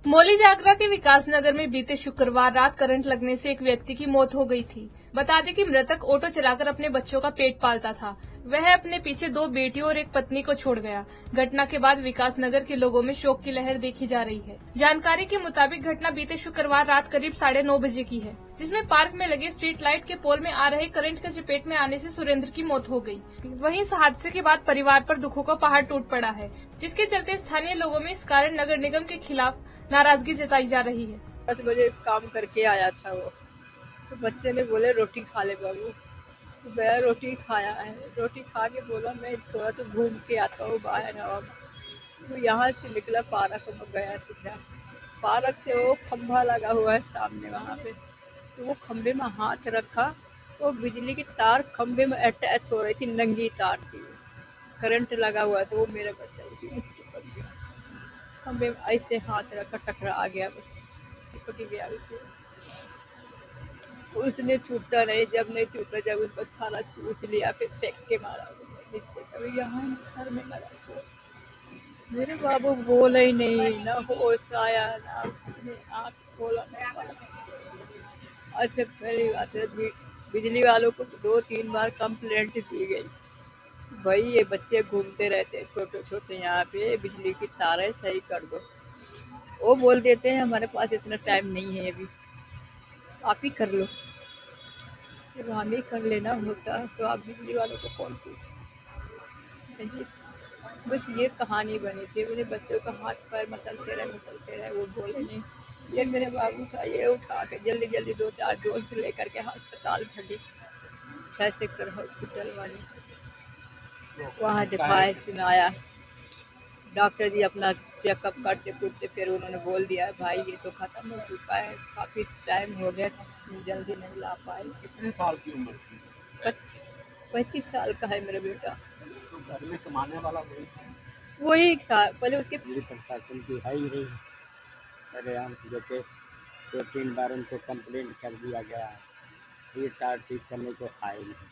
मौली जागरा के विकास नगर में बीते शुक्रवार रात करंट लगने से एक व्यक्ति की मौत हो गई थी। बता दें कि मृतक ऑटो चलाकर अपने बच्चों का पेट पालता था। वह अपने पीछे 2 बेटियों और एक पत्नी को छोड़ गया। घटना के बाद विकास नगर के लोगों में शोक की लहर देखी जा रही है। जानकारी के मुताबिक घटना बीते शुक्रवार रात करीब 9:30 बजे की है, जिसमें पार्क में लगे स्ट्रीट लाइट के पोल में आ रहे करंट के चपेट में आने से सुरेंद्र की मौत हो गई। वहीं इस हादसे के बाद परिवार पर दुखों का पहाड़ टूट पड़ा है, जिसके चलते स्थानीय लोगों में इस कारण नगर निगम के खिलाफ नाराजगी जताई जा रही है। 10 बजे काम करके आया था वो, तो बच्चे ने बोले रोटी खा ले बाबू। तो मैं रोटी खाया है, रोटी खा के बोला मैं थोड़ा सा घूम के आता हूँ बाहर हवा में। तो यहाँ से निकला पार्क में गया सीधा। पार्क से वो खंभा लगा हुआ है सामने वहाँ पे, तो वो खंभे में हाथ रखा तो बिजली की तार खंभे में अटैच हो रही थी, नंगी तार थी, करंट लगा हुआ था। वो मेरा बच्चा उसी में चिपक गया, खंभे में ऐसे हाथ रखा टकरा आ गया, बस चिपक गया उसे। उसने छूटा नहीं, जब नहीं छूटा जब उसका सारा चूस लिया, फिर फेंक के मारा नीचे, तभी यहाँ सर में लगा। मेरे बाबू बोला ही नहीं, ना होश आया ना कुछ नहीं, आँख खोला नहीं पाया। अच्छा पहली बात है, बिजली वालों को 2-3 बार कंप्लेंट दी गई, भाई ये बच्चे घूमते रहते हैं छोटे छोटे, यहाँ पे बिजली की तारें सही कर दो। वो बोल देते हैं हमारे पास इतना टाइम नहीं है, अभी आप ही कर लो। जब हम ही कर लेना होता तो आप बिजली वालों को कौन पूछते। बस ये कहानी बनी थी, मेरे बच्चों का हाथ पैर मसलते रहे, वो बोले नहीं। ये मेरे बाबू था, ये उठा के जल्दी जल्दी 2-4 दोस्त लेकर के अस्पताल खड़ी, 6 सेक्टर हॉस्पिटल वाले, वहाँ दिखाए सुनाया। डॉक्टर जी अपना चेकअप करते पूछते, फिर उन्होंने बोल दिया भाई ये तो खत्म हो चुका है, काफी टाइम हो गया, जल्दी नहीं ला पाए। कितने साल की उम्र थी? 35 साल का है मेरा बेटा। तो घर में कमाने वाला वही था पहले उसके। प्रशासन की है ही नहीं। अरे हम जैसे 2-3 बार उनको कंप्लेंट कर दिया गया है, ये तार ठीक करने को आए नहीं।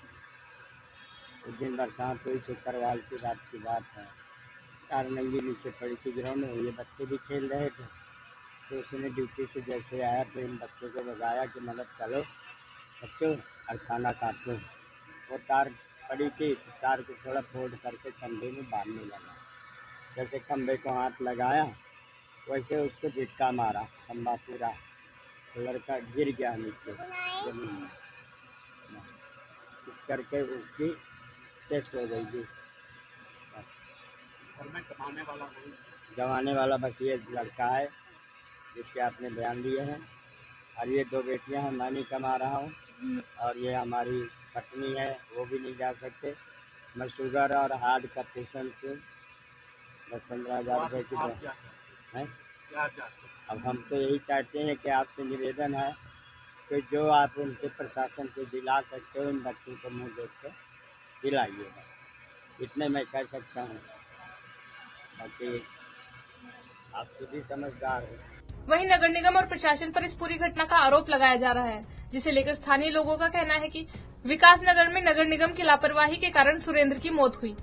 उस दिन बरसात हुई, शुक्रवार की रात की बात है, तार नंगी नीचे पड़ी थी ग्राउंड में, ये बच्चे भी खेल रहे थे, तो उसने ड्यूटी से जैसे आया तो इन बच्चों को बताया कि मतलब चलो बच्चों और खाना खाते हैं। वो तार पड़ी थी, तो तार को थोड़ा फोल्ड करके खंभे में बांधने लगा। जैसे खंभे को हाथ लगाया वैसे उसको झटका मारा, खंभा पूरा, लड़का गिर गया नीचे जमीन में, इस करके उसकी टेस्ट हो गई थी। घर में कमाने वाला जमाने वाला बस ये लड़का है जिसके आपने बयान दिए हैं, और ये 2 बेटियां हैं, मैं नहीं कमा रहा हूँ, और ये हमारी पत्नी है, वो भी नहीं जा सकते। मैं शुगर और हार्ट का पेशेंट हूँ। 10-15 हज़ार रुपये की है। अब हम तो यही चाहते हैं कि आपसे निवेदन है कि जो आप उनके प्रशासन को दिला सकते हो, इन बच्चों को मुँह देख के दिलाइएगा, इतने मैं कह सकता हूँ, बाकी आप खुद ही समझदार हो। वहीं नगर निगम और प्रशासन पर इस पूरी घटना का आरोप लगाया जा रहा है, जिसे लेकर स्थानीय लोगों का कहना है कि विकास नगर में नगर निगम की लापरवाही के कारण सुरेंद्र की मौत हुई,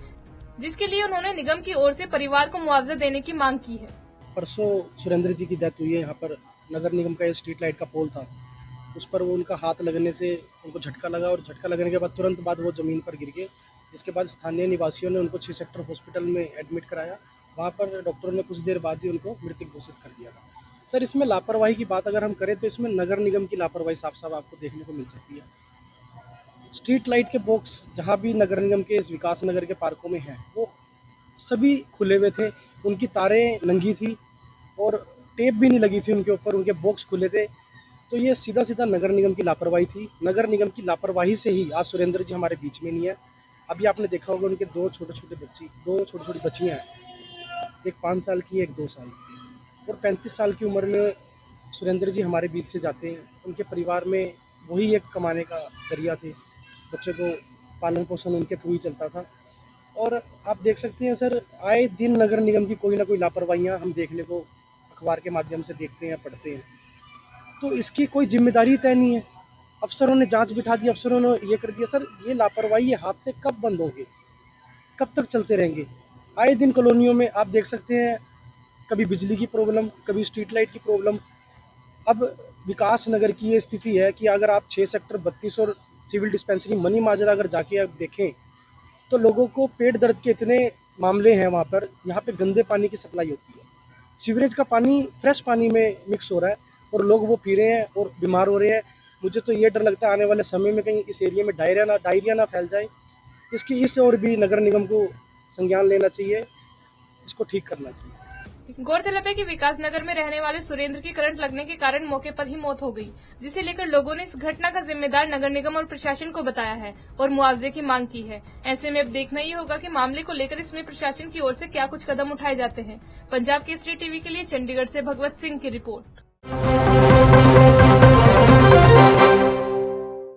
जिसके लिए उन्होंने निगम की ओर से परिवार को मुआवजा देने की मांग की है। परसों सुरेंद्र जी की डेथ हुई है। यहाँ पर नगर निगम का स्ट्रीट लाइट का पोल था, उस पर वो उनका हाथ लगने से उनको झटका लगा, और झटका लगने के बाद तुरंत बाद वो ज़मीन पर गिर गए, जिसके बाद स्थानीय निवासियों ने उनको 6 सेक्टर हॉस्पिटल में एडमिट कराया। वहाँ पर डॉक्टरों ने कुछ देर बाद ही उनको मृतक घोषित कर दिया था। सर, इसमें लापरवाही की बात अगर हम करें तो इसमें नगर निगम की लापरवाही साफ साफ आपको देखने को मिल सकती है। स्ट्रीट लाइट के बॉक्स जहाँ भी नगर निगम के इस विकास नगर के पार्कों में हैं, वो सभी खुले हुए थे, उनकी तारें नंगी थी और टेप भी नहीं लगी थी उनके ऊपर, उनके बॉक्स खुले थे। तो ये सीधा सीधा नगर निगम की लापरवाही थी। नगर निगम की लापरवाही से ही आज सुरेंद्र जी हमारे बीच में नहीं है। अभी आपने देखा होगा उनके 2 छोटे छोटी बच्चियाँ हैं, एक 5 साल की, एक 2 साल की, और 35 साल की उम्र में सुरेंद्र जी हमारे बीच से जाते हैं। उनके परिवार में वही एक कमाने का जरिया थे, बच्चे को पालन पोषण उनके थ्रू ही चलता था। और आप देख सकते हैं सर, आए दिन नगर निगम की कोई ना कोई लापरवाहियाँ हम देखने को अखबार के माध्यम से देखते हैं, पढ़ते हैं। तो इसकी कोई जिम्मेदारी तय नहीं है। अफसरों ने जांच बिठा दी, अफसरों ने ये कर दिया। सर, ये लापरवाही, ये हादसे कब बंद होंगे, कब तक चलते रहेंगे? आए दिन कॉलोनियों में आप देख सकते हैं कभी बिजली की प्रॉब्लम, कभी स्ट्रीट लाइट की प्रॉब्लम। अब विकास नगर की ये स्थिति है कि अगर आप 6 सेक्टर 32 और सिविल डिस्पेंसरी मनी माजरा अगर जाके आप देखें तो लोगों को पेट दर्द के इतने मामले हैं वहाँ पर। यहाँ पे गंदे पानी की सप्लाई होती है, सीवरेज का पानी फ्रेश पानी में मिक्स हो रहा है और लोग वो पी रहे हैं और बीमार हो रहे हैं। मुझे तो ये डर लगता है आने वाले समय में कहीं इस एरिया में डायरिया ना फैल जाए। इस और भी नगर निगम को संज्ञान लेना चाहिए, इसको ठीक करना चाहिए। गौरतलब है कि विकास नगर में रहने वाले सुरेंद्र की करंट लगने के कारण मौके पर ही मौत हो गई, जिसे लेकर लोगों ने इस घटना का जिम्मेदार नगर निगम और प्रशासन को बताया है और मुआवजे की मांग की है। ऐसे में अब देखना ही होगा कि मामले को लेकर इसमें प्रशासन की ओर से क्या कुछ कदम उठाए जाते हैं। पंजाब केसरी टीवी के लिए चंडीगढ़ से भगवत सिंह की रिपोर्ट।